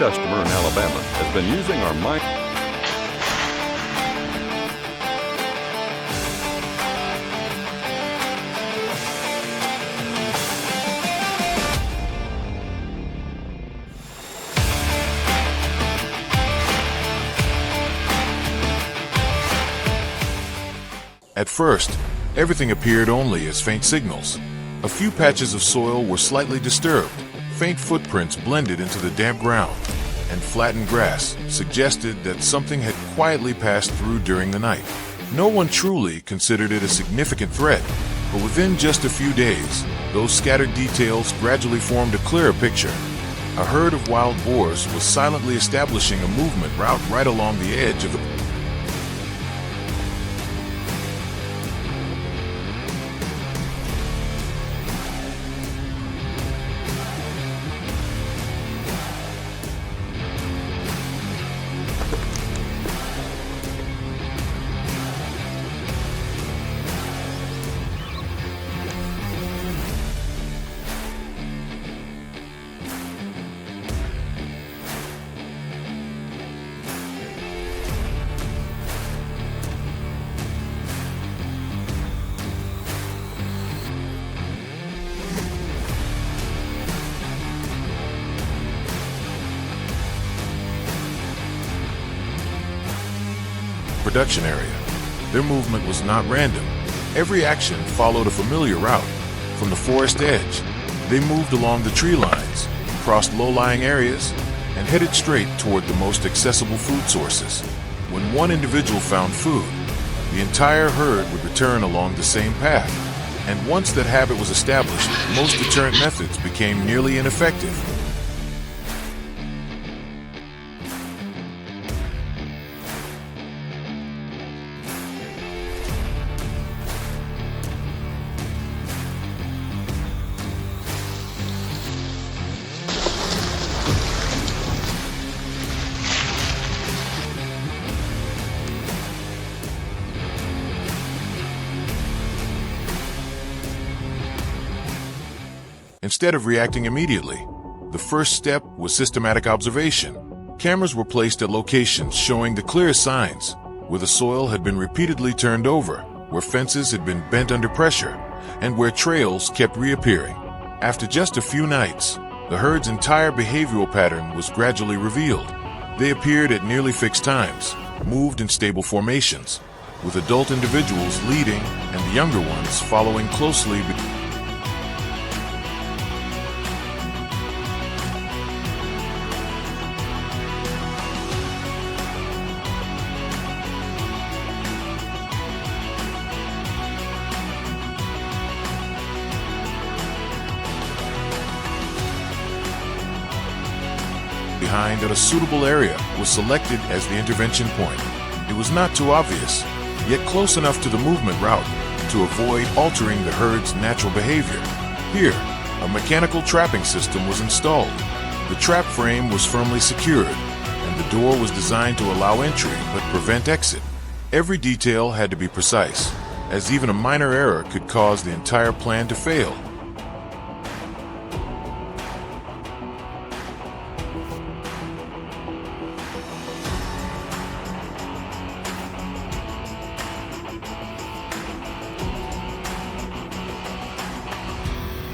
customer in Alabama has been using our mind. At first, everything appeared only as faint signals. A few patches of soil were slightly disturbed. Faint footprints blended into the damp ground, and flattened grass suggested that something had quietly passed through during the night. No one truly considered it a significant threat, but within just a few days, those scattered details gradually formed a clearer picture. A herd of wild boars was silently establishing a movement route right along the edge of the production area. Their movement was not random. Every action followed a familiar route. From the forest edge, they moved along the tree lines, crossed low-lying areas, and headed straight toward the most accessible food sources. When one individual found food, the entire herd would return along the same path. And once that habit was established, most deterrent methods became nearly ineffective. Instead of reacting immediately, the first step was systematic observation. Cameras were placed at locations showing the clearest signs, where the soil had been repeatedly turned over, where fences had been bent under pressure, and where trails kept reappearing. After just a few nights, the herd's entire behavioral pattern was gradually revealed. They appeared at nearly fixed times, moved in stable formations, with adult individuals leading and the younger ones following closely. Behind at a suitable area was selected as the intervention point. It was not too obvious, yet close enough to the movement route to avoid altering the herd's natural behavior. Here, a mechanical trapping system was installed. The trap frame was firmly secured, and the door was designed to allow entry but prevent exit. Every detail had to be precise, as even a minor error could cause the entire plan to fail.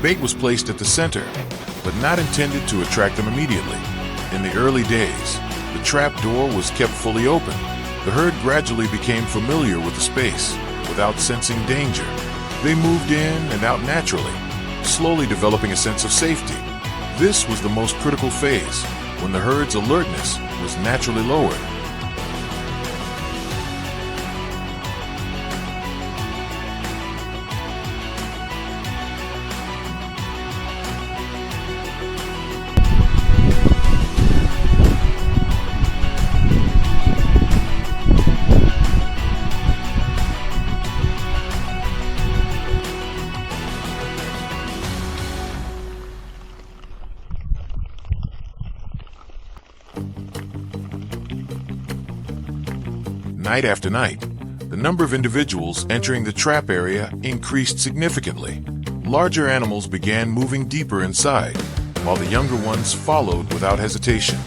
Bait was placed at the center, but not intended to attract them immediately. In the early days, the trap door was kept fully open. The herd gradually became familiar with the space, without sensing danger. They moved in and out naturally, slowly developing a sense of safety. This was the most critical phase, when the herd's alertness was naturally lowered. Night after night, the number of individuals entering the trap area increased significantly. Larger animals began moving deeper inside, while the younger ones followed without hesitation.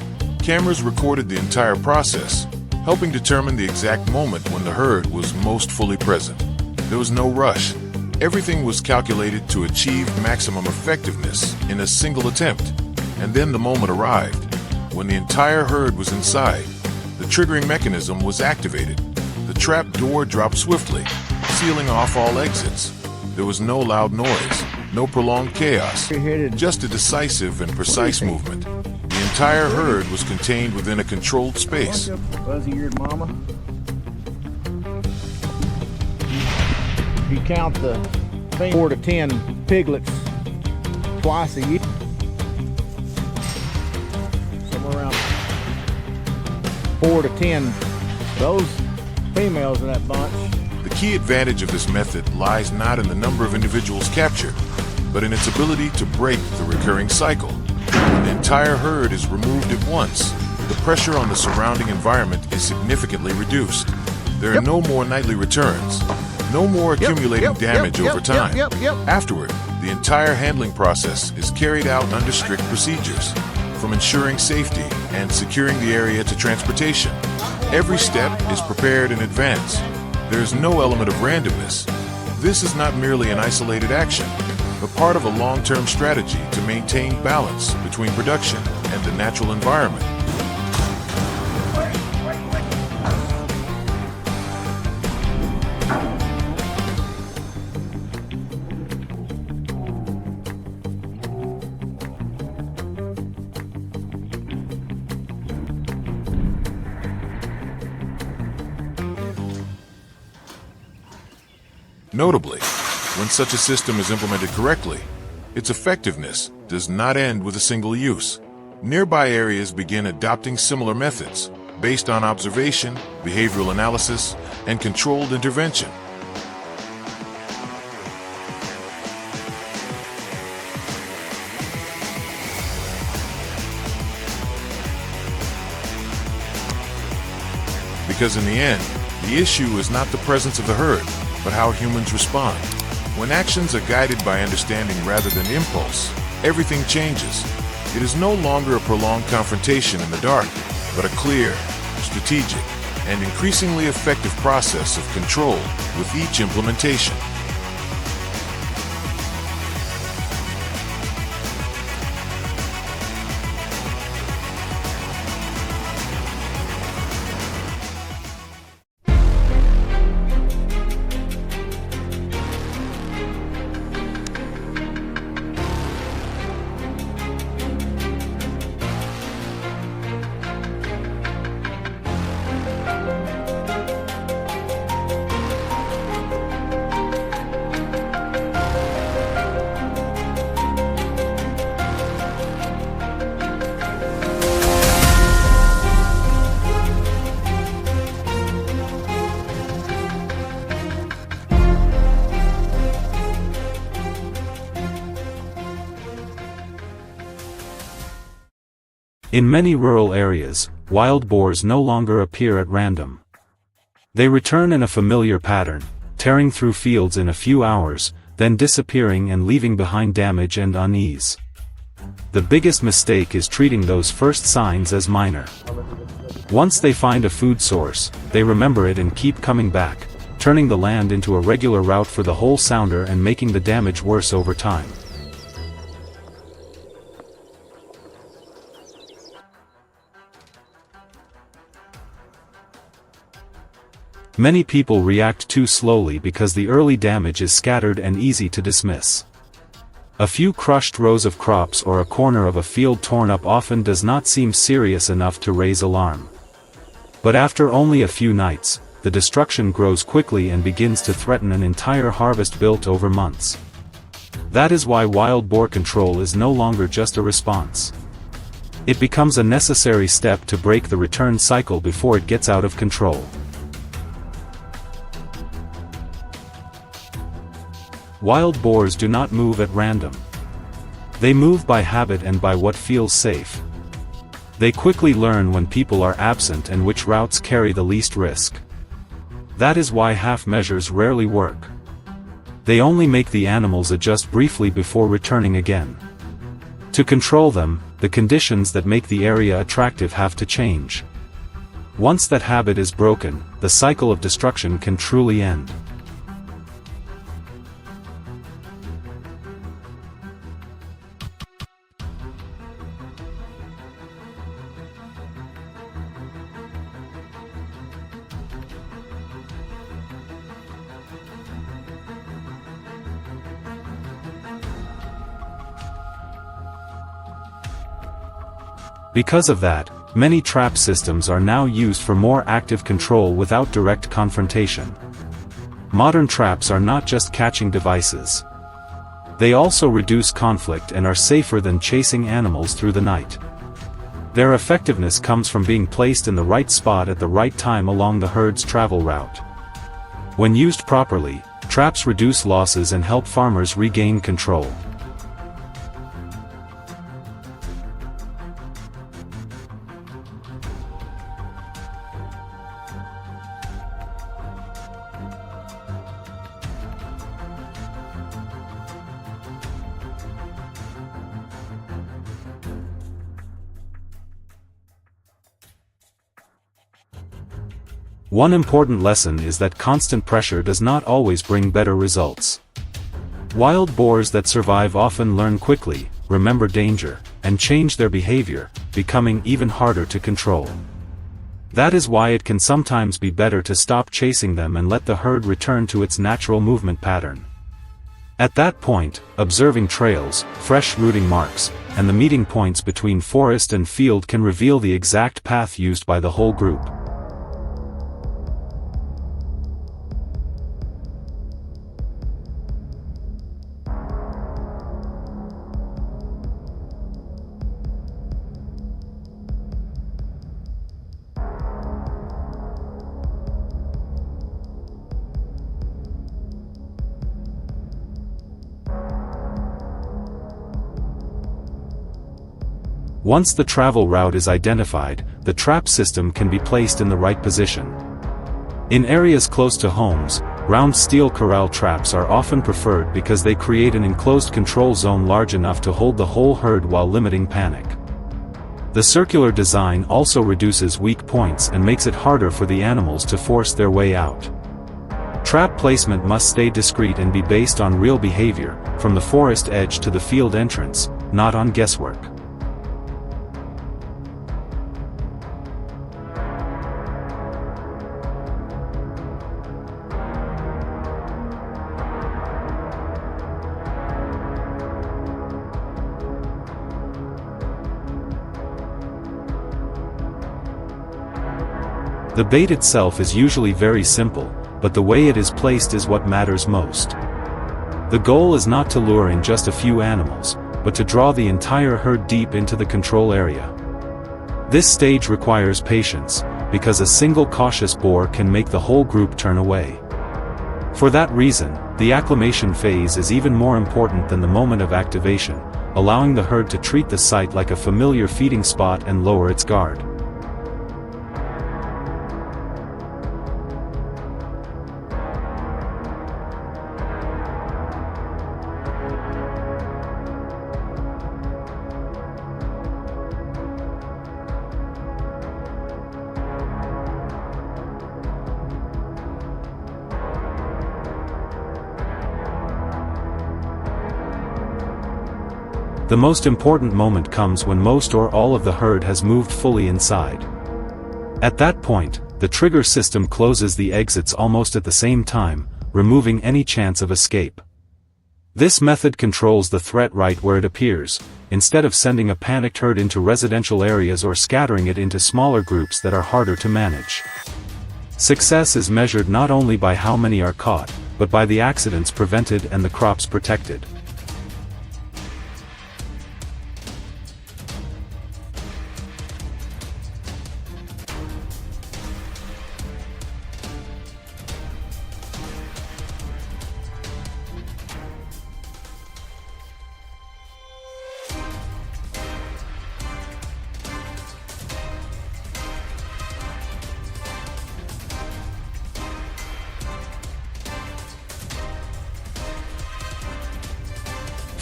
Cameras recorded the entire process, helping determine the exact moment when the herd was most fully present. There was no rush. Everything was calculated to achieve maximum effectiveness in a single attempt. And then the moment arrived. When the entire herd was inside, the triggering mechanism was activated. The trap door dropped swiftly, sealing off all exits. There was no loud noise, no prolonged chaos, just a decisive and precise movement. The entire herd was contained within a controlled space. Fuzzy-eared mama. If you count the 4 to 10 piglets twice a year, somewhere around 4 to 10, those females in that bunch. The key advantage of this method lies not in the number of individuals captured, but in its ability to break the recurring cycle. When the entire herd is removed at once, the pressure on the surrounding environment is significantly reduced. There are no more nightly returns, no more accumulating damage over time. Afterward, the entire handling process is carried out under strict procedures, from ensuring safety and securing the area to transportation. Every step is prepared in advance. There is no element of randomness. This is not merely an isolated action, but part of a long-term strategy to maintain balance between production and the natural environment. Notably, when such a system is implemented correctly, its effectiveness does not end with a single use. Nearby areas begin adopting similar methods based on observation, behavioral analysis, and controlled intervention. Because in the end, the issue is not the presence of the herd, but how humans respond. When actions are guided by understanding rather than impulse, everything changes. It is no longer a prolonged confrontation in the dark, but a clear, strategic, and increasingly effective process of control with each implementation. In many rural areas, wild boars no longer appear at random. They return in a familiar pattern, tearing through fields in a few hours, then disappearing and leaving behind damage and unease. The biggest mistake is treating those first signs as minor. Once they find a food source, they remember it and keep coming back, turning the land into a regular route for the whole sounder and making the damage worse over time. Many people react too slowly because the early damage is scattered and easy to dismiss. A few crushed rows of crops or a corner of a field torn up often does not seem serious enough to raise alarm. But after only a few nights, the destruction grows quickly and begins to threaten an entire harvest built over months. That is why wild boar control is no longer just a response. It becomes a necessary step to break the return cycle before it gets out of control. Wild boars do not move at random. They move by habit and by what feels safe. They quickly learn when people are absent and which routes carry the least risk. That is why half measures rarely work. They only make the animals adjust briefly before returning again. To control them, the conditions that make the area attractive have to change. Once that habit is broken, the cycle of destruction can truly end. Because of that, many trap systems are now used for more active control without direct confrontation. Modern traps are not just catching devices. They also reduce conflict and are safer than chasing animals through the night. Their effectiveness comes from being placed in the right spot at the right time along the herd's travel route. When used properly, traps reduce losses and help farmers regain control. One important lesson is that constant pressure does not always bring better results. Wild boars that survive often learn quickly, remember danger, and change their behavior, becoming even harder to control. That is why it can sometimes be better to stop chasing them and let the herd return to its natural movement pattern. At that point, observing trails, fresh rooting marks, and the meeting points between forest and field can reveal the exact path used by the whole group. Once the travel route is identified, the trap system can be placed in the right position. In areas close to homes, round steel corral traps are often preferred because they create an enclosed control zone large enough to hold the whole herd while limiting panic. The circular design also reduces weak points and makes it harder for the animals to force their way out. Trap placement must stay discreet and be based on real behavior, from the forest edge to the field entrance, not on guesswork. The bait itself is usually very simple, but the way it is placed is what matters most. The goal is not to lure in just a few animals, but to draw the entire herd deep into the control area. This stage requires patience, because a single cautious boar can make the whole group turn away. For that reason, the acclimation phase is even more important than the moment of activation, allowing the herd to treat the site like a familiar feeding spot and lower its guard. The most important moment comes when most or all of the herd has moved fully inside. At that point, the trigger system closes the exits almost at the same time, removing any chance of escape. This method controls the threat right where it appears, instead of sending a panicked herd into residential areas or scattering it into smaller groups that are harder to manage. Success is measured not only by how many are caught, but by the accidents prevented and the crops protected.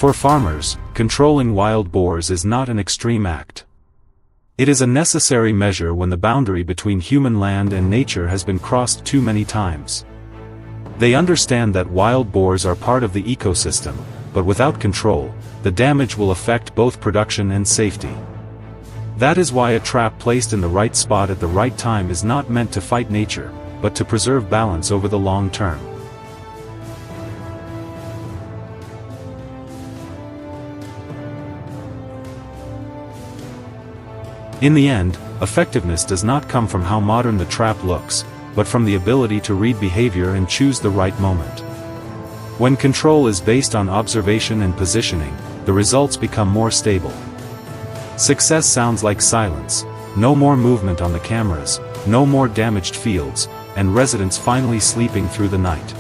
For farmers, controlling wild boars is not an extreme act. It is a necessary measure when the boundary between human land and nature has been crossed too many times. They understand that wild boars are part of the ecosystem, but without control, the damage will affect both production and safety. That is why a trap placed in the right spot at the right time is not meant to fight nature, but to preserve balance over the long term. In the end, effectiveness does not come from how modern the trap looks, but from the ability to read behavior and choose the right moment. When control is based on observation and positioning, the results become more stable. Success sounds like silence, no more movement on the cameras, no more damaged fields, and residents finally sleeping through the night.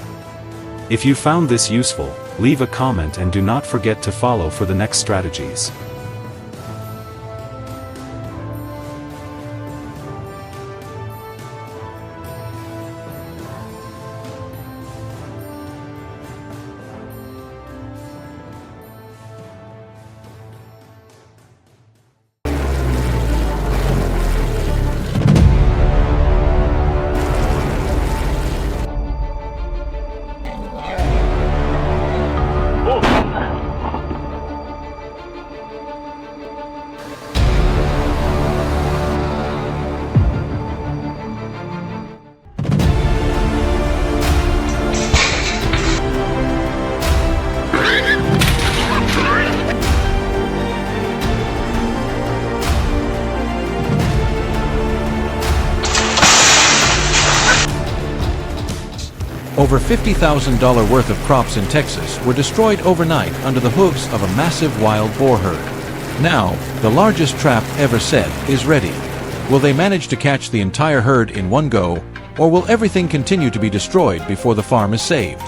If you found this useful, leave a comment and do not forget to follow for the next strategies. Over $50,000 worth of crops in Texas were destroyed overnight under the hooves of a massive wild boar herd. Now, the largest trap ever set is ready. Will they manage to catch the entire herd in one go, or will everything continue to be destroyed before the farm is saved?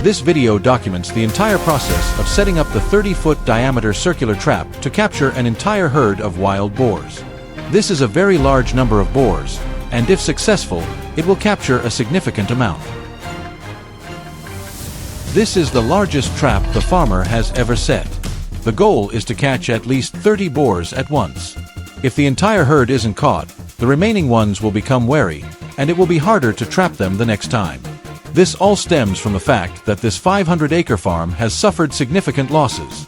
This video documents the entire process of setting up the 30-foot diameter circular trap to capture an entire herd of wild boars. This is a very large number of boars, and if successful, it will capture a significant amount. This is the largest trap the farmer has ever set. The goal is to catch at least 30 boars at once. If the entire herd isn't caught, the remaining ones will become wary, and it will be harder to trap them the next time. This all stems from the fact that this 500-acre farm has suffered significant losses.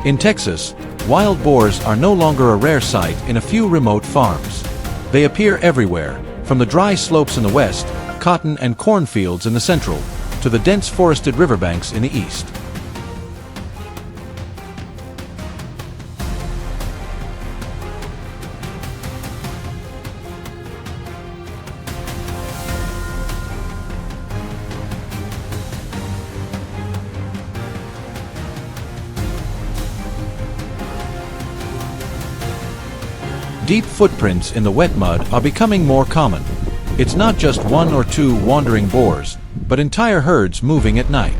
In Texas, wild boars are no longer a rare sight in a few remote farms. They appear everywhere, from the dry slopes in the west, cotton and cornfields in the central, to the dense forested riverbanks in the east. Deep footprints in the wet mud are becoming more common. It's not just one or two wandering boars, but entire herds moving at night.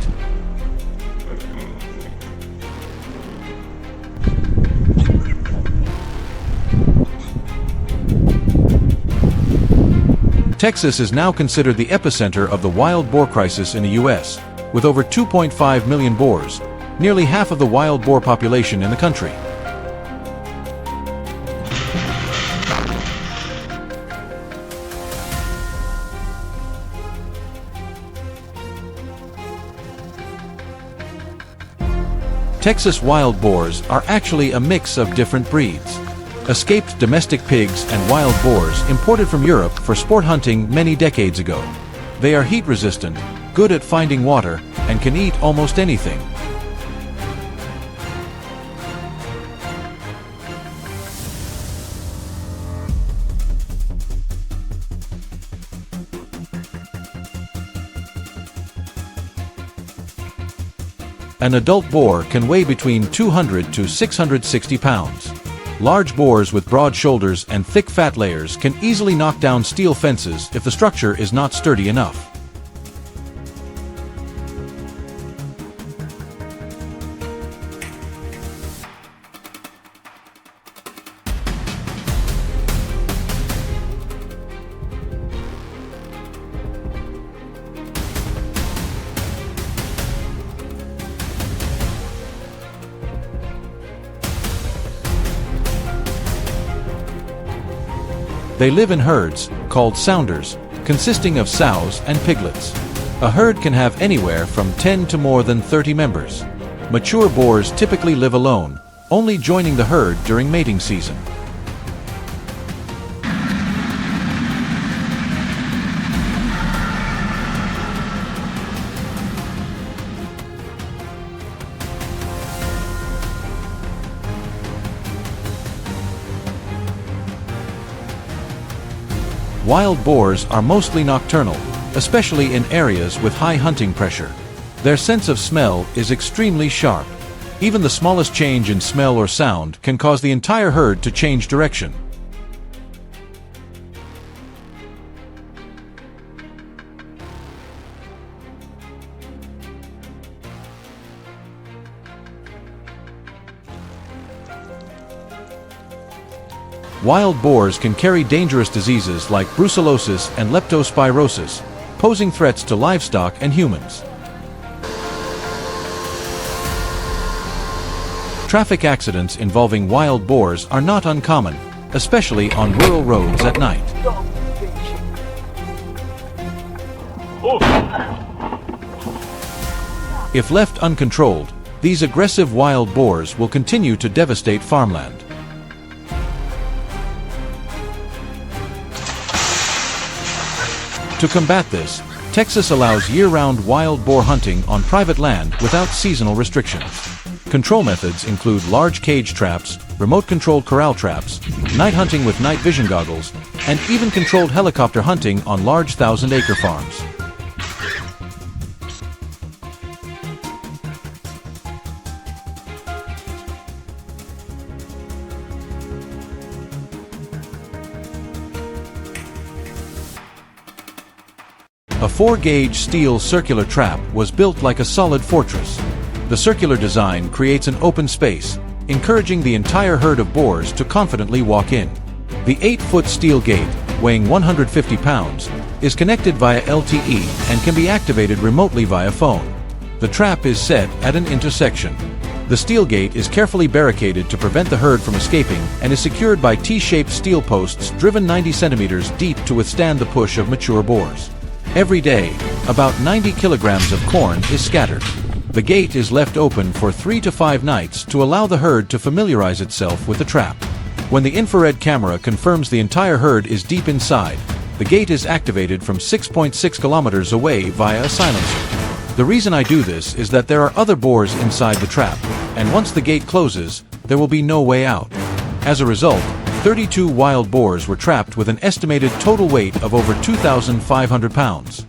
Texas is now considered the epicenter of the wild boar crisis in the U.S., with over 2.5 million boars, nearly half of the wild boar population in the country. Texas wild boars are actually a mix of different breeds. Escaped domestic pigs and wild boars imported from Europe for sport hunting many decades ago. They are heat resistant, good at finding water, and can eat almost anything. An adult boar can weigh between 200 to 660 pounds. Large boars with broad shoulders and thick fat layers can easily knock down steel fences if the structure is not sturdy enough. They live in herds, called sounders, consisting of sows and piglets. A herd can have anywhere from 10 to more than 30 members. Mature boars typically live alone, only joining the herd during mating season. Wild boars are mostly nocturnal, especially in areas with high hunting pressure. Their sense of smell is extremely sharp. Even the smallest change in smell or sound can cause the entire herd to change direction. Wild boars can carry dangerous diseases like brucellosis and leptospirosis, posing threats to livestock and humans. Traffic accidents involving wild boars are not uncommon, especially on rural roads at night. If left uncontrolled, these aggressive wild boars will continue to devastate farmland. To combat this, Texas allows year-round wild boar hunting on private land without seasonal restrictions. Control methods include large cage traps, remote-controlled corral traps, night hunting with night vision goggles, and even controlled helicopter hunting on large 1,000-acre farms. A 4-gauge steel circular trap was built like a solid fortress. The circular design creates an open space, encouraging the entire herd of boars to confidently walk in. The 8-foot steel gate, weighing 150 pounds, is connected via LTE and can be activated remotely via phone. The trap is set at an intersection. The steel gate is carefully barricaded to prevent the herd from escaping and is secured by T-shaped steel posts driven 90 centimeters deep to withstand the push of mature boars. Every day, about 90 kilograms of corn is scattered. The gate is left open for 3 to 5 nights to allow the herd to familiarize itself with the trap. When the infrared camera confirms the entire herd is deep inside, the gate is activated from 6.6 kilometers away via a silencer. The reason I do this is that there are other boars inside the trap, and once the gate closes, there will be no way out. As a result, 32 wild boars were trapped with an estimated total weight of over 2,500 pounds.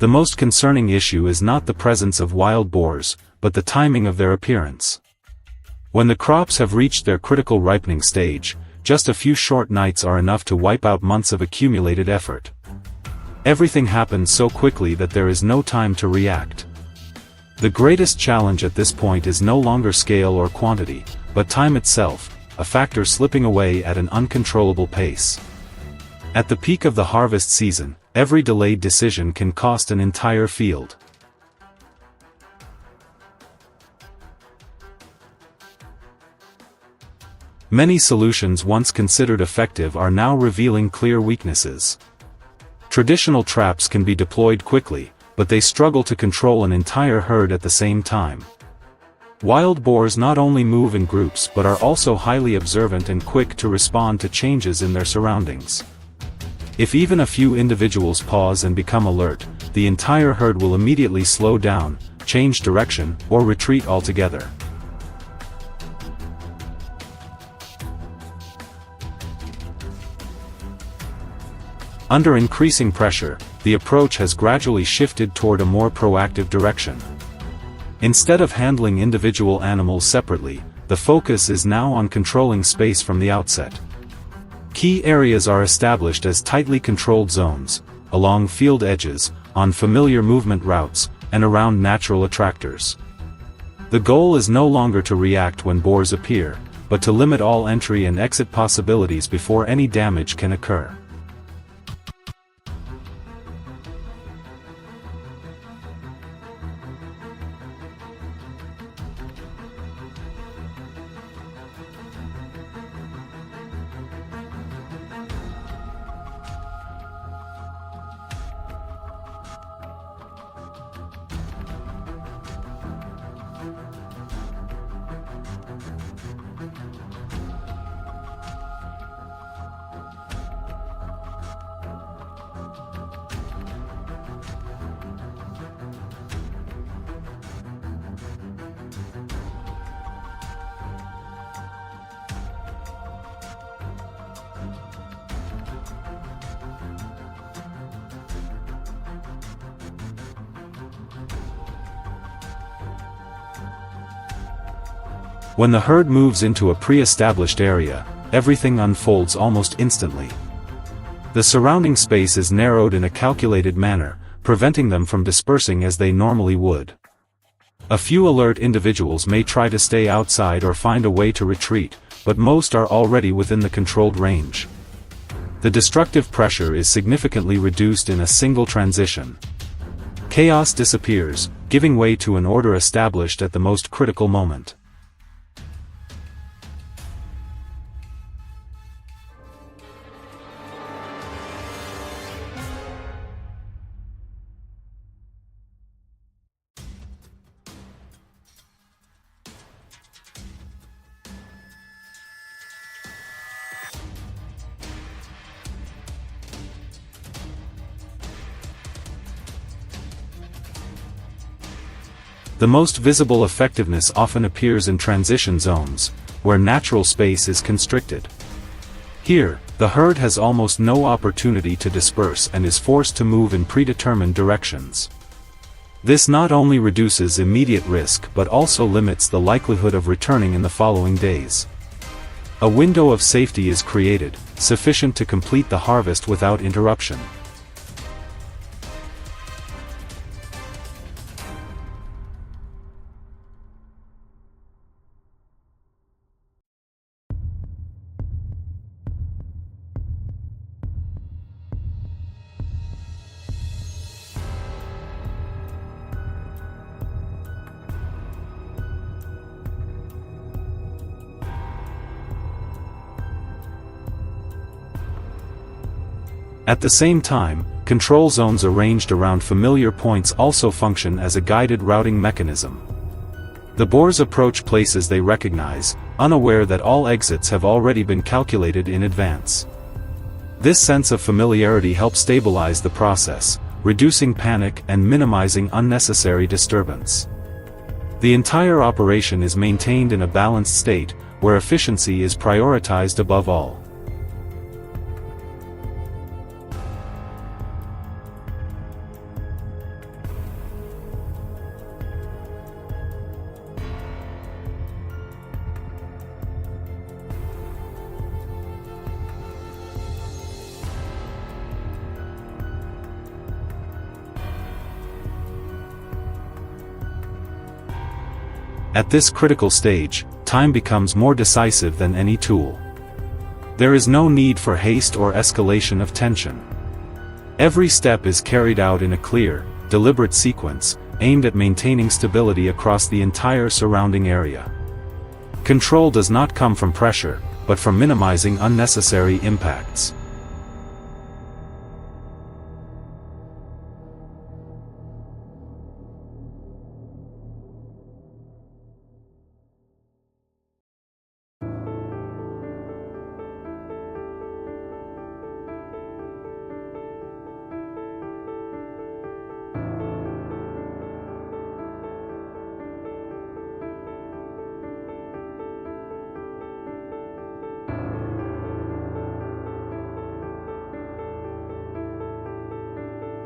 The most concerning issue is not the presence of wild boars, but the timing of their appearance. When the crops have reached their critical ripening stage, just a few short nights are enough to wipe out months of accumulated effort. Everything happens so quickly that there is no time to react. The greatest challenge at this point is no longer scale or quantity, but time itself, a factor slipping away at an uncontrollable pace. At the peak of the harvest season, every delayed decision can cost an entire field. Many solutions once considered effective are now revealing clear weaknesses. Traditional traps can be deployed quickly, but they struggle to control an entire herd at the same time. Wild boars not only move in groups but are also highly observant and quick to respond to changes in their surroundings. If even a few individuals pause and become alert, the entire herd will immediately slow down, change direction, or retreat altogether. Under increasing pressure, the approach has gradually shifted toward a more proactive direction. Instead of handling individual animals separately, the focus is now on controlling space from the outset. Key areas are established as tightly controlled zones, along field edges, on familiar movement routes, and around natural attractors. The goal is no longer to react when boars appear, but to limit all entry and exit possibilities before any damage can occur. When the herd moves into a pre-established area, everything unfolds almost instantly. The surrounding space is narrowed in a calculated manner, preventing them from dispersing as they normally would. A few alert individuals may try to stay outside or find a way to retreat, but most are already within the controlled range. The destructive pressure is significantly reduced in a single transition. Chaos disappears, giving way to an order established at the most critical moment. The most visible effectiveness often appears in transition zones, where natural space is constricted. Here, the herd has almost no opportunity to disperse and is forced to move in predetermined directions. This not only reduces immediate risk but also limits the likelihood of returning in the following days. A window of safety is created, sufficient to complete the harvest without interruption. At the same time, control zones arranged around familiar points also function as a guided routing mechanism. The boars approach places they recognize, unaware that all exits have already been calculated in advance. This sense of familiarity helps stabilize the process, reducing panic and minimizing unnecessary disturbance. The entire operation is maintained in a balanced state, where efficiency is prioritized above all. At this critical stage, time becomes more decisive than any tool. There is no need for haste or escalation of tension. Every step is carried out in a clear, deliberate sequence, aimed at maintaining stability across the entire surrounding area. Control does not come from pressure, but from minimizing unnecessary impacts.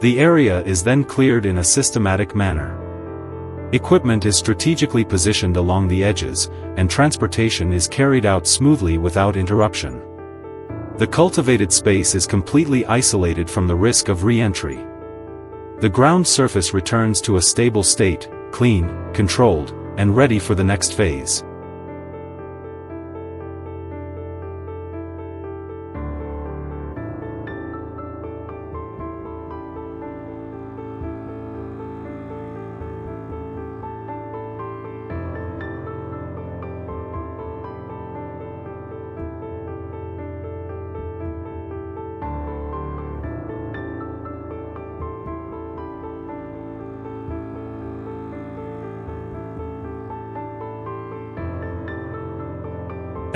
The area is then cleared in a systematic manner. Equipment is strategically positioned along the edges, and transportation is carried out smoothly without interruption. The cultivated space is completely isolated from the risk of re-entry. The ground surface returns to a stable state, clean, controlled, and ready for the next phase.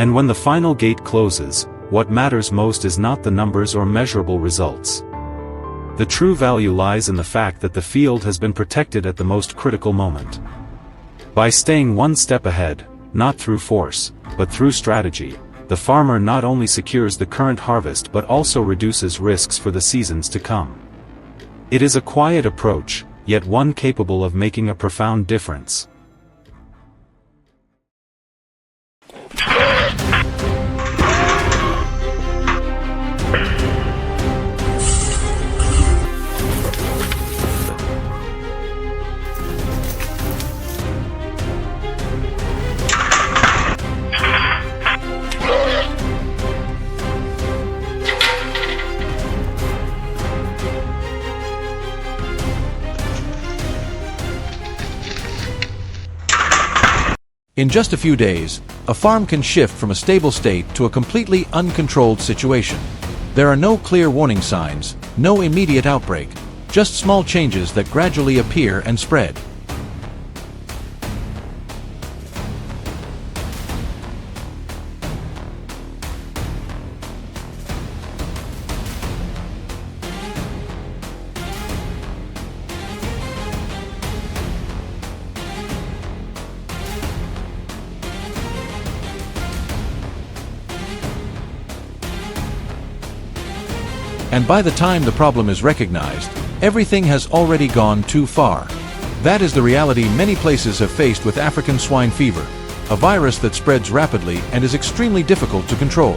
And when the final gate closes, what matters most is not the numbers or measurable results. The true value lies in the fact that the field has been protected at the most critical moment. By staying one step ahead, not through force, but through strategy, the farmer not only secures the current harvest but also reduces risks for the seasons to come. It is a quiet approach, yet one capable of making a profound difference. In just a few days, a farm can shift from a stable state to a completely uncontrolled situation. There are no clear warning signs, no immediate outbreak, just small changes that gradually appear and spread. And by the time the problem is recognized, everything has already gone too far. That is the reality many places have faced with African swine fever, a virus that spreads rapidly and is extremely difficult to control.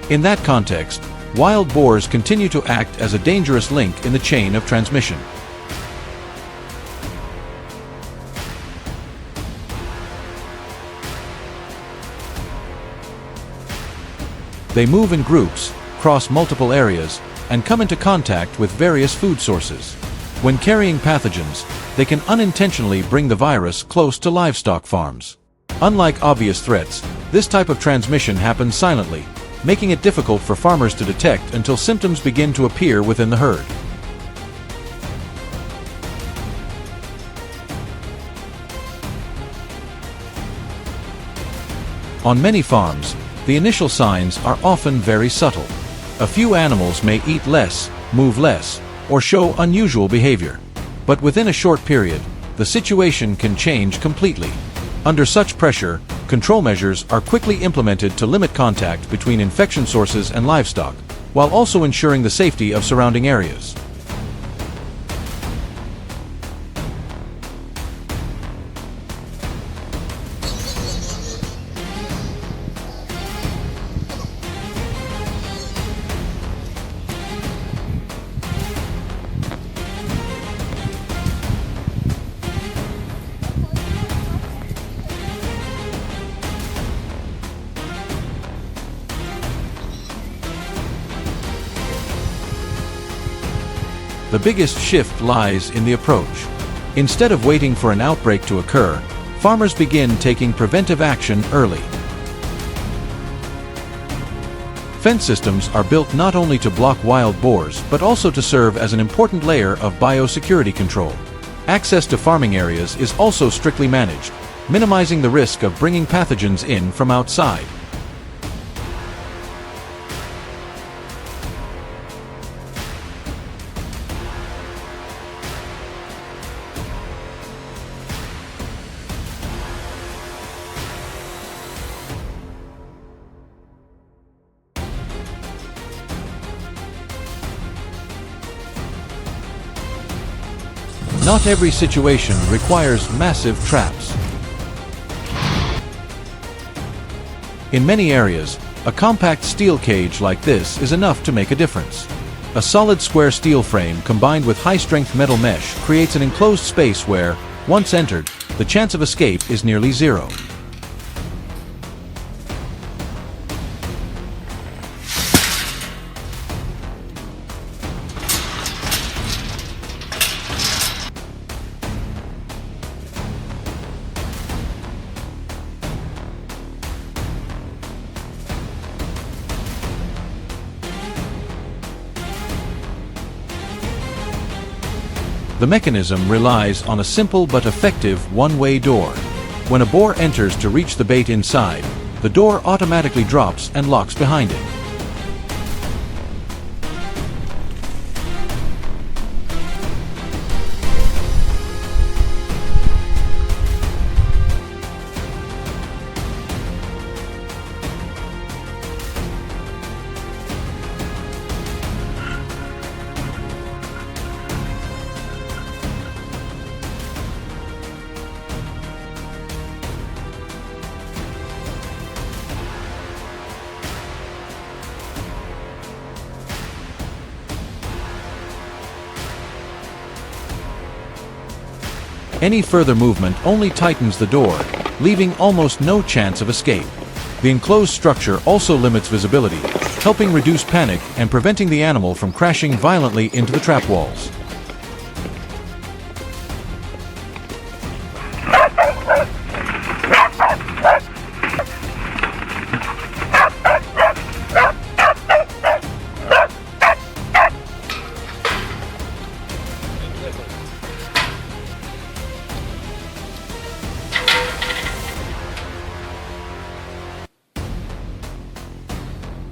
In that context, wild boars continue to act as a dangerous link in the chain of transmission. They move in groups, cross multiple areas, and come into contact with various food sources. When carrying pathogens, they can unintentionally bring the virus close to livestock farms. Unlike obvious threats, this type of transmission happens silently, making it difficult for farmers to detect until symptoms begin to appear within the herd. On many farms, the initial signs are often very subtle. A few animals may eat less, move less, or show unusual behavior. But within a short period, the situation can change completely. Under such pressure, control measures are quickly implemented to limit contact between infection sources and livestock, while also ensuring the safety of surrounding areas. the biggest shift lies in the approach. Instead of waiting for an outbreak to occur, farmers begin taking preventive action early. Fence systems are built not only to block wild boars but also to serve as an important layer of biosecurity control. Access to farming areas is also strictly managed, minimizing the risk of bringing pathogens in from outside. Not every situation requires massive traps. In many areas, a compact steel cage like this is enough to make a difference. A solid square steel frame combined with high-strength metal mesh creates an enclosed space where, once entered, the chance of escape is nearly zero. The mechanism relies on a simple but effective one-way door. When a boar enters to reach the bait inside, the door automatically drops and locks behind it. Any further movement only tightens the door, leaving almost no chance of escape. The enclosed structure also limits visibility, helping reduce panic and preventing the animal from crashing violently into the trap walls.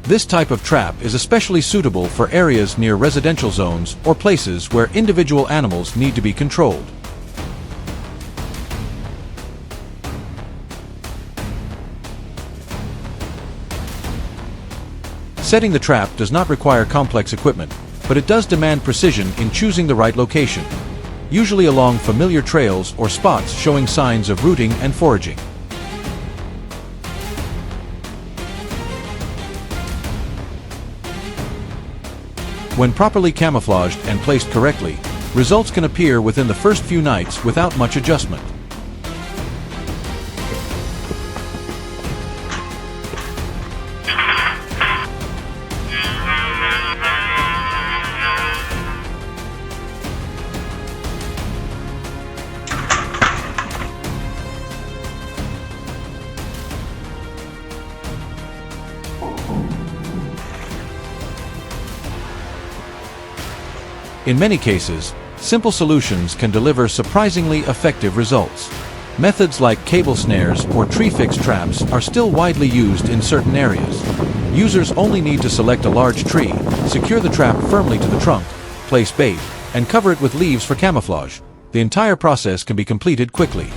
This type of trap is especially suitable for areas near residential zones or places where individual animals need to be controlled. Setting the trap does not require complex equipment, but it does demand precision in choosing the right location, usually along familiar trails or spots showing signs of rooting and foraging. When properly camouflaged and placed correctly, results can appear within the first few nights without much adjustment. In many cases, simple solutions can deliver surprisingly effective results. Methods like cable snares or tree-fixed traps are still widely used in certain areas. Users only need to select a large tree, secure the trap firmly to the trunk, place bait, and cover it with leaves for camouflage. The entire process can be completed quickly.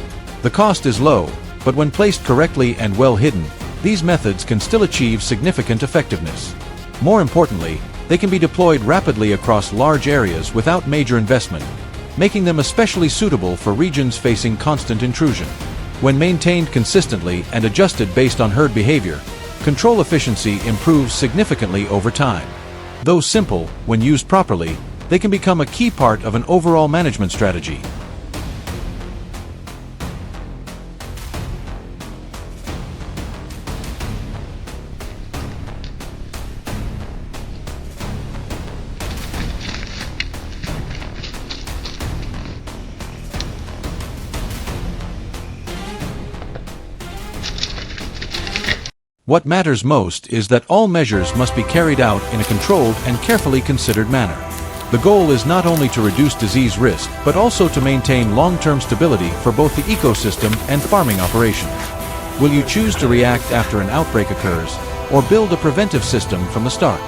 The cost is low, but when placed correctly and well hidden, these methods can still achieve significant effectiveness. More importantly, they can be deployed rapidly across large areas without major investment, making them especially suitable for regions facing constant intrusion. When maintained consistently and adjusted based on herd behavior, control efficiency improves significantly over time. Though simple, when used properly, they can become a key part of an overall management strategy. What matters most is that all measures must be carried out in a controlled and carefully considered manner. The goal is not only to reduce disease risk, but also to maintain long-term stability for both the ecosystem and farming operations. Will you choose to react after an outbreak occurs, or build a preventive system from the start?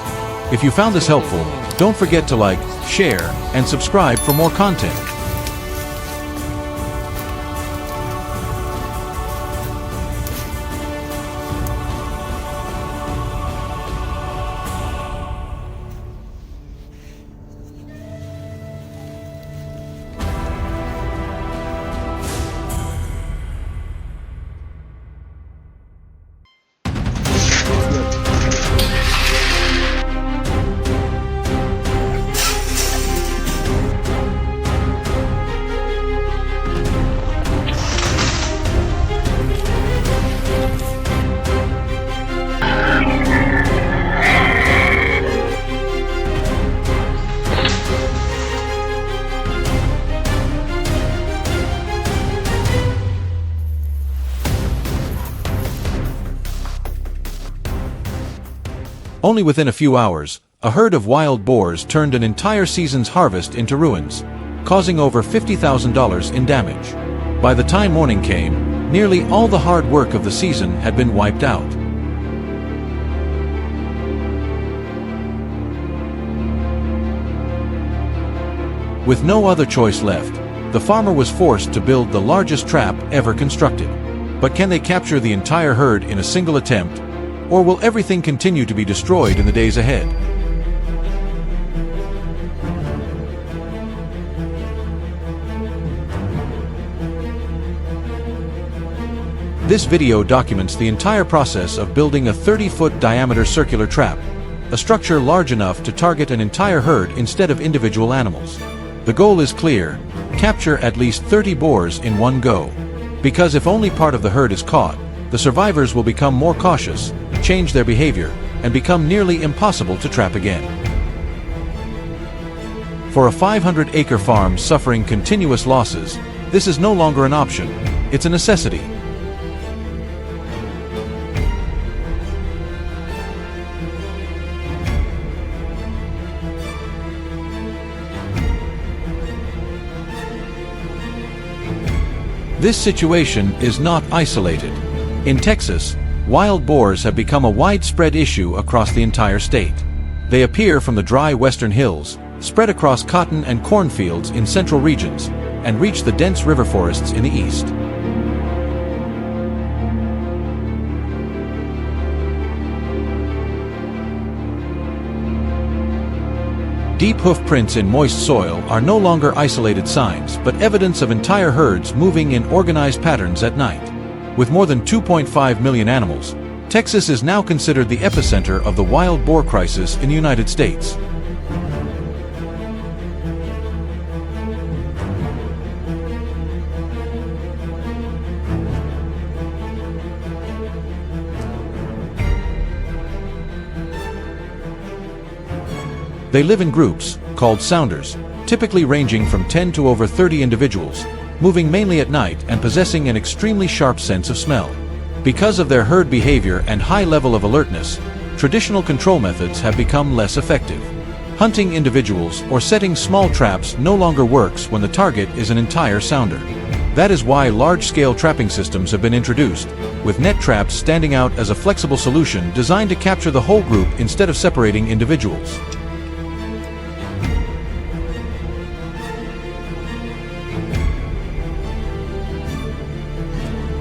If you found this helpful, don't forget to like, share, and subscribe for more content. Only within a few hours, a herd of wild boars turned an entire season's harvest into ruins, causing over $50,000 in damage. By the time morning came, nearly all the hard work of the season had been wiped out. With no other choice left, the farmer was forced to build the largest trap ever constructed. But can they capture the entire herd in a single attempt? Or will everything continue to be destroyed in the days ahead? This video documents the entire process of building a 30-foot diameter circular trap, a structure large enough to target an entire herd instead of individual animals. The goal is clear: capture at least 30 boars in one go. Because if only part of the herd is caught, the survivors will become more cautious, change their behavior, and become nearly impossible to trap again. For a 500-acre farm suffering continuous losses, this is no longer an option, it's a necessity. This situation is not isolated. In Texas, wild boars have become a widespread issue across the entire state. They appear from the dry western hills, spread across cotton and cornfields in central regions, and reach the dense river forests in the east. Deep hoof prints in moist soil are no longer isolated signs, but evidence of entire herds moving in organized patterns at night. With more than 2.5 million animals, Texas is now considered the epicenter of the wild boar crisis in the United States. They live in groups, called sounders, typically ranging from 10 to over 30 individuals, moving mainly at night and possessing an extremely sharp sense of smell. Because of their herd behavior and high level of alertness, traditional control methods have become less effective. Hunting individuals or setting small traps no longer works when the target is an entire sounder. That is why large-scale trapping systems have been introduced, with net traps standing out as a flexible solution designed to capture the whole group instead of separating individuals.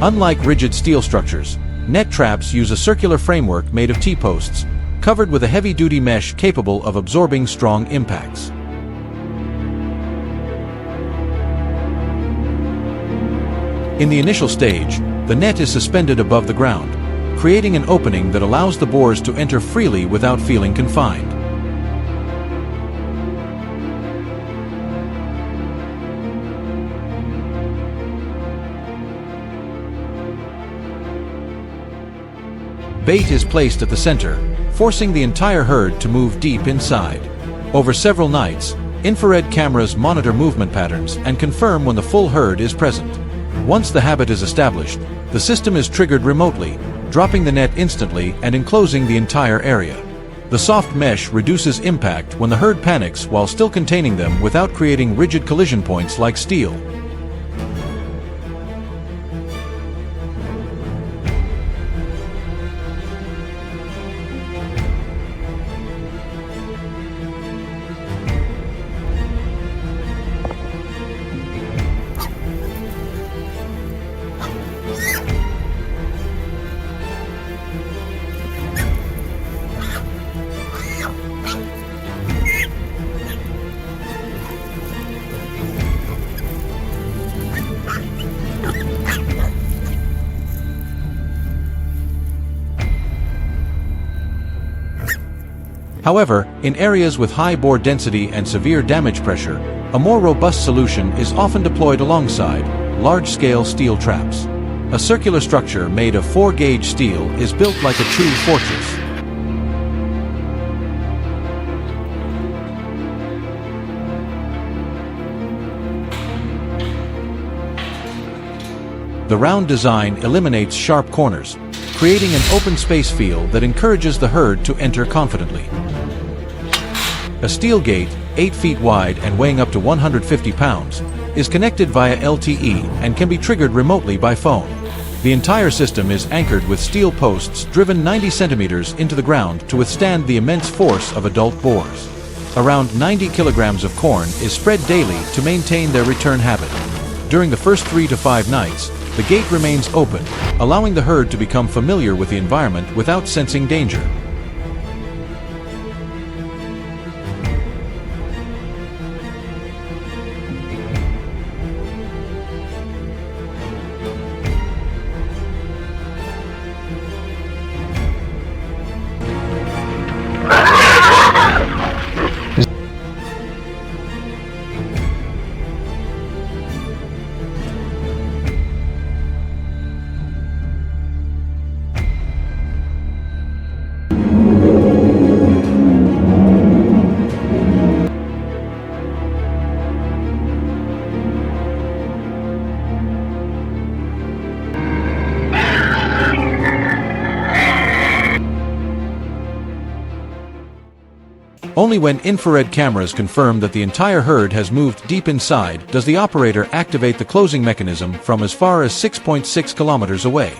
Unlike rigid steel structures, net traps use a circular framework made of T-posts, covered with a heavy-duty mesh capable of absorbing strong impacts. In the initial stage, the net is suspended above the ground, creating an opening that allows the boars to enter freely without feeling confined. Bait is placed at the center, forcing the entire herd to move deep inside. Over several nights, infrared cameras monitor movement patterns and confirm when the full herd is present. Once the habit is established, the system is triggered remotely, dropping the net instantly and enclosing the entire area. The soft mesh reduces impact when the herd panics while still containing them without creating rigid collision points like steel. However, in areas with high bore density and severe damage pressure, a more robust solution is often deployed alongside large-scale steel traps. A circular structure made of 4-gauge steel is built like a true fortress. The round design eliminates sharp corners, creating an open space feel that encourages the herd to enter confidently. A steel gate, 8 feet wide and weighing up to 150 pounds, is connected via LTE and can be triggered remotely by phone. The entire system is anchored with steel posts driven 90 centimeters into the ground to withstand the immense force of adult boars. Around 90 kilograms of corn is spread daily to maintain their return habit. During the first 3 to 5 nights, the gate remains open, allowing the herd to become familiar with the environment without sensing danger. Only when infrared cameras confirm that the entire herd has moved deep inside does the operator activate the closing mechanism from as far as 6.6 kilometers away.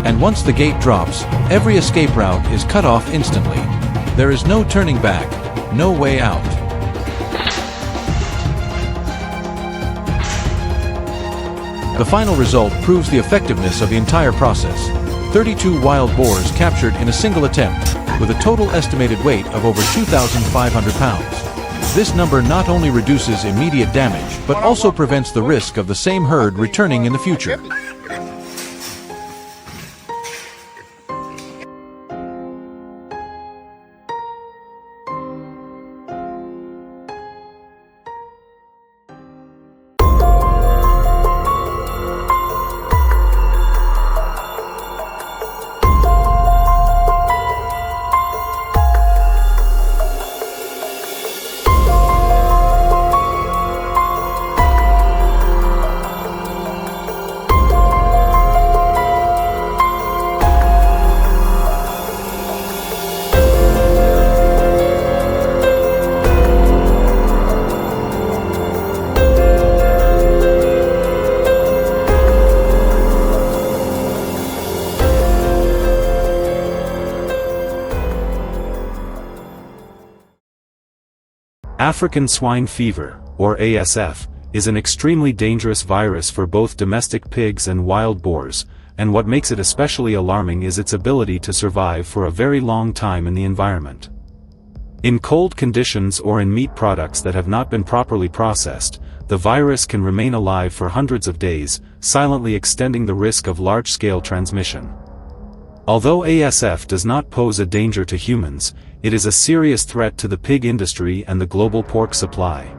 And once the gate drops, every escape route is cut off instantly. There is no turning back, no way out. The final result proves the effectiveness of the entire process. 32 wild boars captured in a single attempt, with a total estimated weight of over 2,500 pounds. This number not only reduces immediate damage, but also prevents the risk of the same herd returning in the future. African swine fever, or ASF, is an extremely dangerous virus for both domestic pigs and wild boars, and what makes it especially alarming is its ability to survive for a very long time in the environment. In cold conditions or in meat products that have not been properly processed, the virus can remain alive for hundreds of days, silently extending the risk of large-scale transmission. Although ASF does not pose a danger to humans, it is a serious threat to the pig industry and the global pork supply.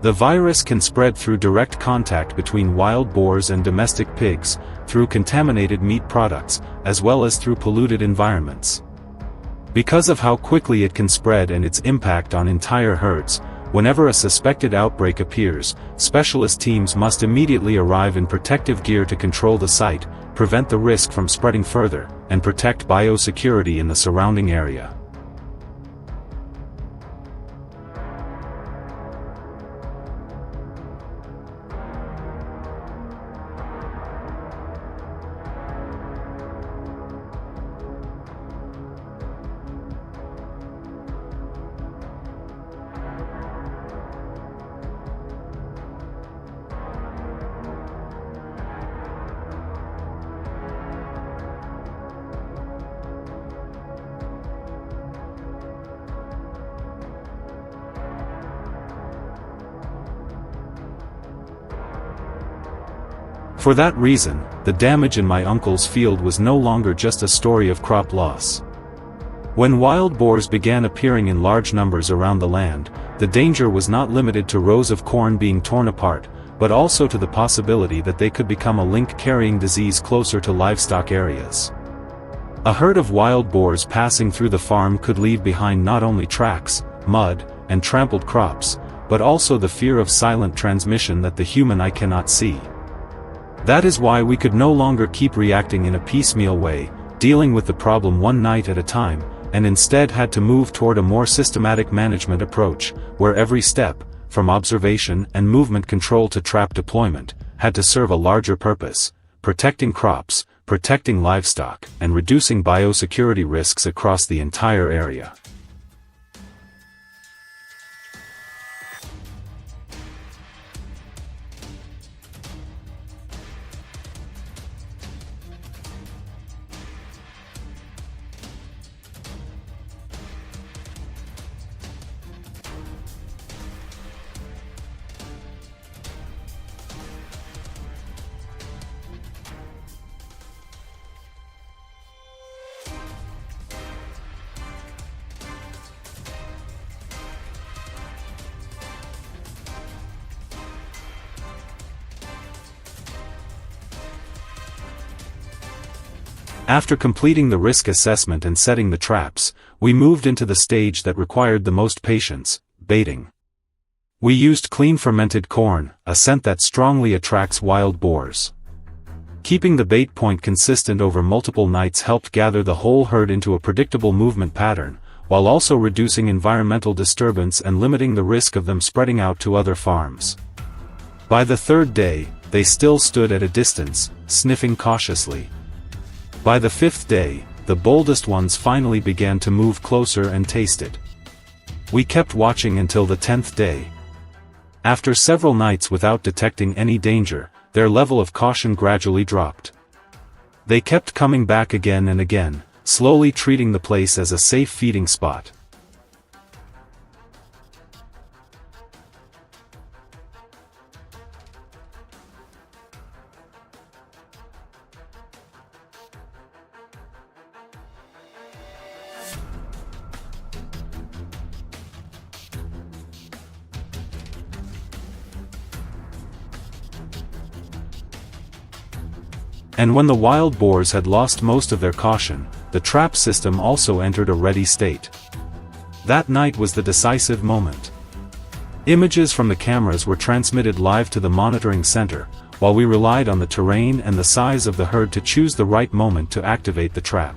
The virus can spread through direct contact between wild boars and domestic pigs, through contaminated meat products, as well as through polluted environments. Because of how quickly it can spread and its impact on entire herds, whenever a suspected outbreak appears, specialist teams must immediately arrive in protective gear to control the site, prevent the risk from spreading further, and protect biosecurity in the surrounding area. For that reason, the damage in my uncle's field was no longer just a story of crop loss. When wild boars began appearing in large numbers around the land, the danger was not limited to rows of corn being torn apart, but also to the possibility that they could become a link carrying disease closer to livestock areas. A herd of wild boars passing through the farm could leave behind not only tracks, mud, and trampled crops, but also the fear of silent transmission that the human eye cannot see. That is why we could no longer keep reacting in a piecemeal way, dealing with the problem one night at a time, and instead had to move toward a more systematic management approach, where every step, from observation and movement control to trap deployment, had to serve a larger purpose: protecting crops, protecting livestock, and reducing biosecurity risks across the entire area. After completing the risk assessment and setting the traps, we moved into the stage that required the most patience: baiting. We used clean fermented corn, a scent that strongly attracts wild boars. Keeping the bait point consistent over multiple nights helped gather the whole herd into a predictable movement pattern, while also reducing environmental disturbance and limiting the risk of them spreading out to other farms. By the third day, they still stood at a distance, sniffing cautiously. By the fifth day, the boldest ones finally began to move closer and tasted. We kept watching until the 10th day. After several nights without detecting any danger, their level of caution gradually dropped. They kept coming back again and again, slowly treating the place as a safe feeding spot. And when the wild boars had lost most of their caution, the trap system also entered a ready state. That night was the decisive moment. Images from the cameras were transmitted live to the monitoring center, while we relied on the terrain and the size of the herd to choose the right moment to activate the trap.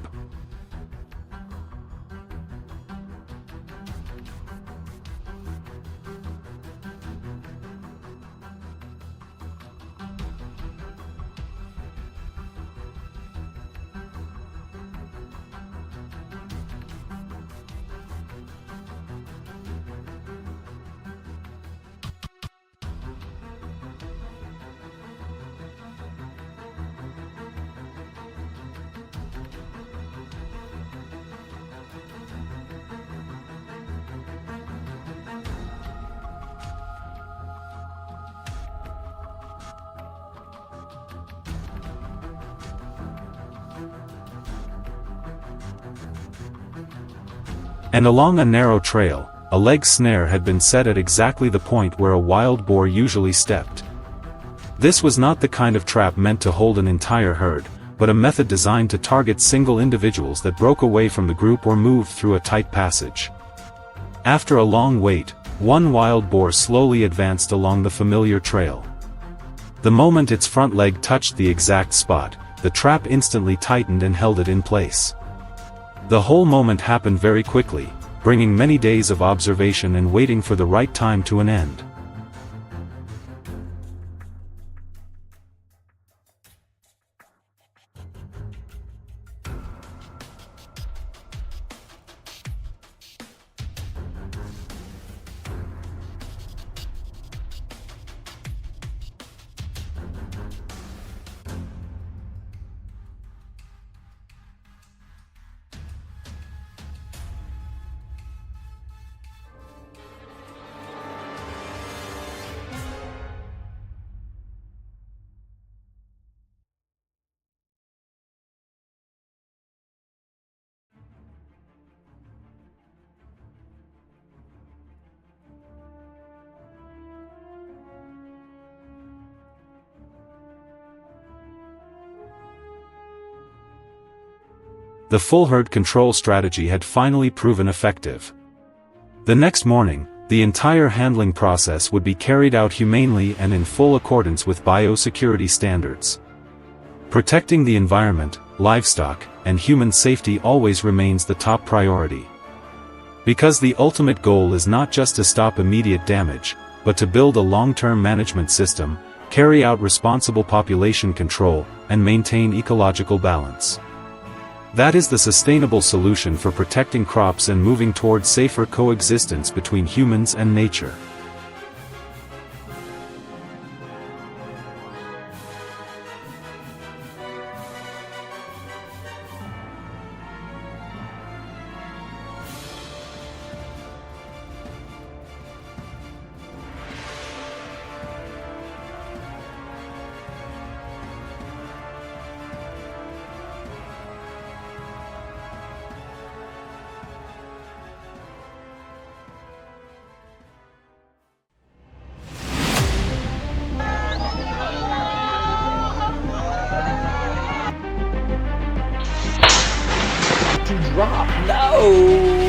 And along a narrow trail, a leg snare had been set at exactly the point where a wild boar usually stepped. This was not the kind of trap meant to hold an entire herd, but a method designed to target single individuals that broke away from the group or moved through a tight passage. After a long wait, one wild boar slowly advanced along the familiar trail. The moment its front leg touched the exact spot, the trap instantly tightened and held it in place. The whole moment happened very quickly, bringing many days of observation and waiting for the right time to an end. The full herd control strategy had finally proven effective. The next morning, the entire handling process would be carried out humanely and in full accordance with biosecurity standards. Protecting the environment, livestock, and human safety always remains the top priority. Because the ultimate goal is not just to stop immediate damage, but to build a long-term management system, carry out responsible population control, and maintain ecological balance. That is the sustainable solution for protecting crops and moving towards safer coexistence between humans and nature. Drop, no!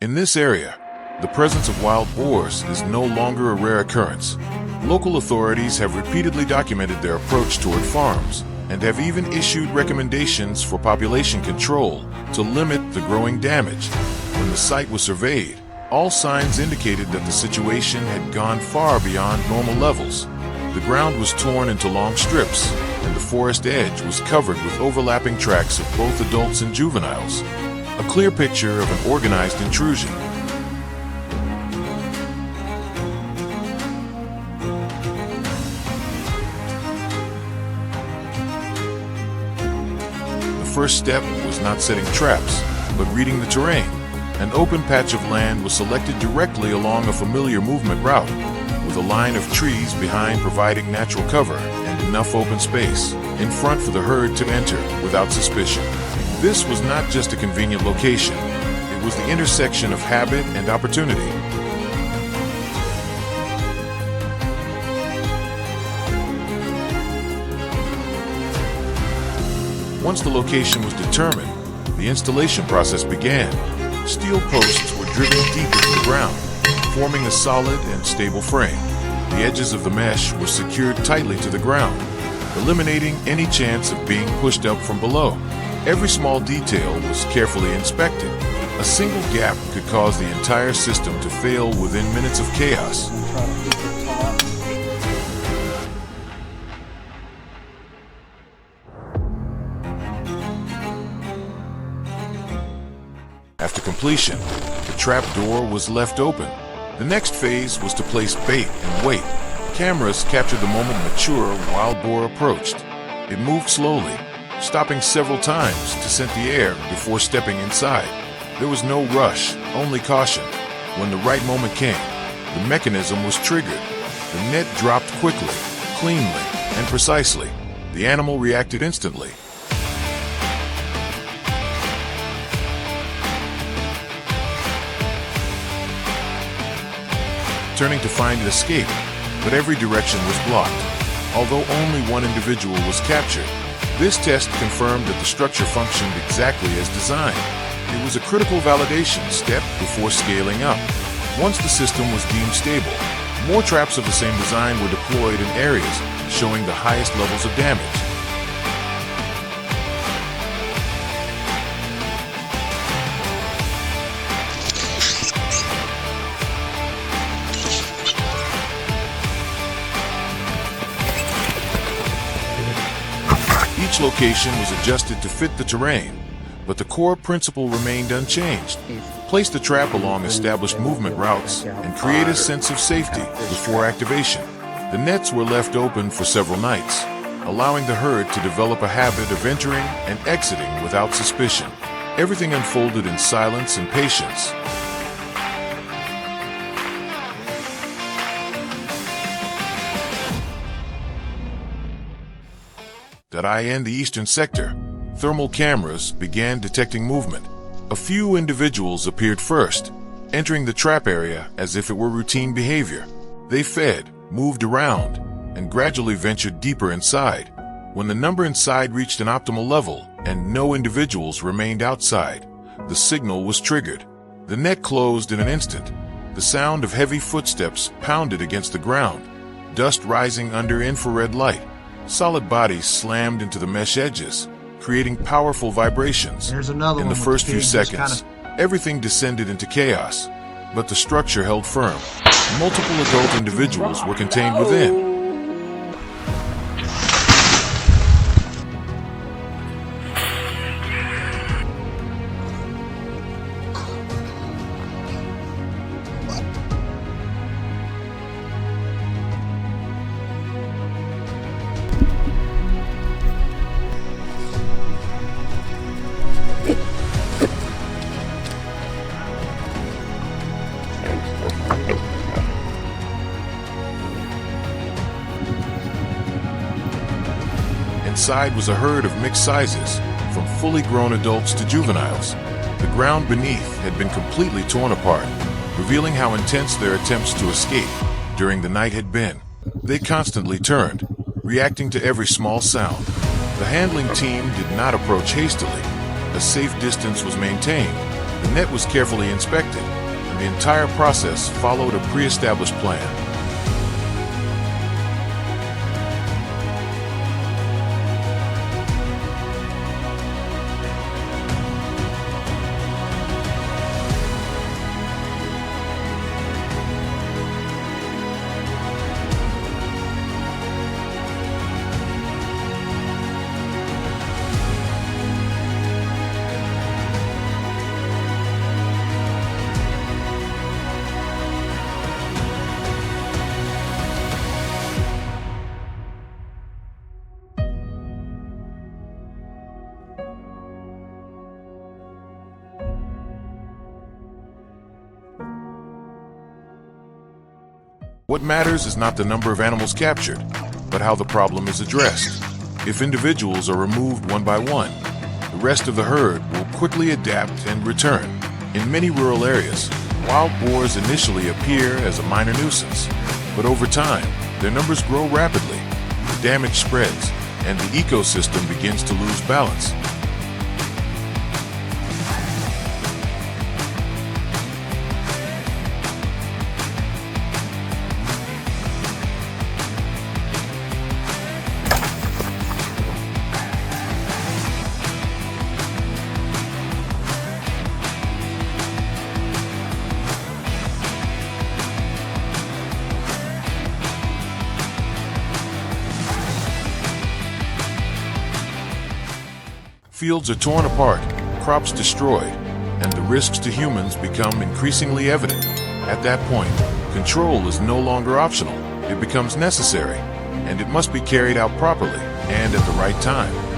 In this area, the presence of wild boars is no longer a rare occurrence. Local authorities have repeatedly documented their approach toward farms and have even issued recommendations for population control to limit the growing damage. When the site was surveyed, all signs indicated that the situation had gone far beyond normal levels. The ground was torn into long strips, and the forest edge was covered with overlapping tracks of both adults and juveniles. A clear picture of an organized intrusion. The first step was not setting traps, but reading the terrain. An open patch of land was selected directly along a familiar movement route, with a line of trees behind providing natural cover and enough open space in front for the herd to enter without suspicion. This was not just a convenient location. It was the intersection of habit and opportunity. Once the location was determined, the installation process began. Steel posts were driven deep into the ground, forming a solid and stable frame. The edges of the mesh were secured tightly to the ground, eliminating any chance of being pushed up from below. Every small detail was carefully inspected. A single gap could cause the entire system to fail within minutes of chaos. After completion, the trap door was left open. The next phase was to place bait and wait. Cameras captured the moment mature wild boar approached. It moved slowly, stopping several times to scent the air before stepping inside. There was no rush, only caution. When the right moment came, the mechanism was triggered. The net dropped quickly, cleanly, and precisely. The animal reacted instantly. Turning to find an escape, but every direction was blocked. Although only one individual was captured, this test confirmed that the structure functioned exactly as designed. It was a critical validation step before scaling up. Once the system was deemed stable, more traps of the same design were deployed in areas showing the highest levels of damage. Each location was adjusted to fit the terrain, but the core principle remained unchanged. Place the trap along established movement routes and create a sense of safety before activation. The nets were left open for several nights, allowing the herd to develop a habit of entering and exiting without suspicion. Everything unfolded in silence and patience. In the eastern sector, thermal cameras began detecting movement. A few individuals appeared first, entering the trap area as if it were routine behavior. They fed, moved around, and gradually ventured deeper inside. When the number inside reached an optimal level and no individuals remained outside, the signal was triggered. The net closed in an instant. The sound of heavy footsteps pounded against the ground, dust rising under infrared light. Solid bodies slammed into the mesh edges, creating powerful vibrations. In the first few seconds, everything descended into chaos, but the structure held firm. Multiple adult individuals were contained within. Inside was a herd of mixed sizes, from fully grown adults to juveniles. The ground beneath had been completely torn apart, revealing how intense their attempts to escape during the night had been. They constantly turned, reacting to every small sound. The handling team did not approach hastily. A safe distance was maintained, the net was carefully inspected, and the entire process followed a pre-established plan. What matters is not the number of animals captured, but how the problem is addressed. If individuals are removed one by one, the rest of the herd will quickly adapt and return. In many rural areas, wild boars initially appear as a minor nuisance, but over time, their numbers grow rapidly, the damage spreads, and the ecosystem begins to lose balance. Fields are torn apart, crops destroyed, and the risks to humans become increasingly evident. At that point, control is no longer optional. It becomes necessary, and it must be carried out properly and at the right time.